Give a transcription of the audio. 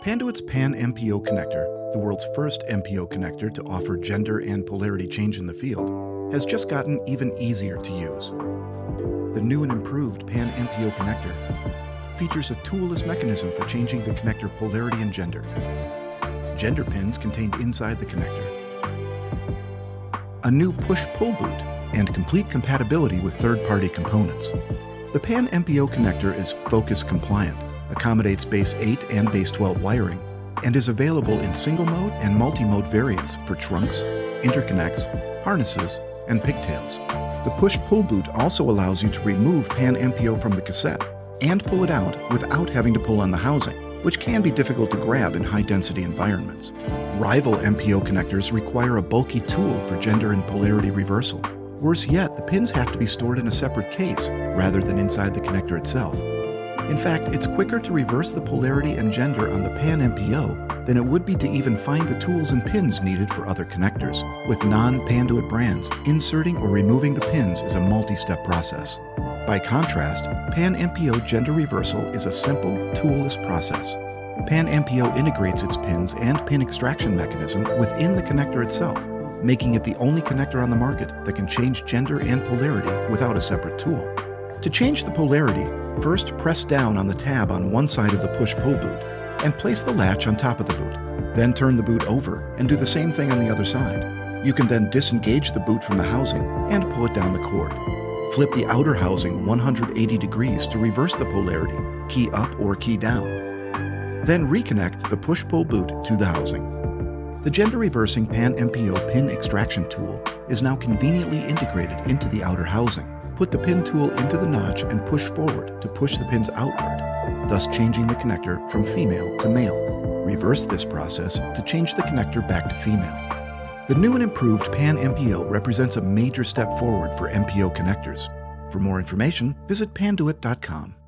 Panduit's PanMPO Connector, the world's first MPO connector to offer gender and polarity change in the field, has just gotten even easier to use. The new and improved PanMPO Connector features a toolless mechanism for changing the connector polarity and gender. Gender pins contained inside the connector. A new push-pull boot and complete compatibility with third-party components. The PanMPO connector is FOCIS compliant, accommodates base 8 and base 12 wiring, and is available in single mode and multi-mode variants for trunks, interconnects, harnesses, and pigtails. The push-pull boot also allows you to remove PanMPO from the cassette and pull it out without having to pull on the housing, which can be difficult to grab in high-density environments. Rival MPO connectors require a bulky tool for gender and polarity reversal. Worse yet, the pins have to be stored in a separate case rather than inside the connector itself. In fact, it's quicker to reverse the polarity and gender on the PanMPO than it would be to even find the tools and pins needed for other connectors. With non-Panduit brands, inserting or removing the pins is a multi-step process. By contrast, PanMPO gender reversal is a simple, toolless process. PanMPO integrates its pins and pin extraction mechanism within the connector itself, making it the only connector on the market that can change gender and polarity without a separate tool. To change the polarity, first press down on the tab on one side of the push-pull boot and place the latch on top of the boot. Then turn the boot over and do the same thing on the other side. You can then disengage the boot from the housing and pull it down the cord. Flip the outer housing 180 degrees to reverse the polarity, key up or key down. Then reconnect the push-pull boot to the housing. The gender-reversing PanMPO pin extraction tool is now conveniently integrated into the outer housing. Put the pin tool into the notch and push forward to push the pins outward, thus changing the connector from female to male. Reverse this process to change the connector back to female. The new and improved PanMPO represents a major step forward for MPO connectors. For more information, visit panduit.com.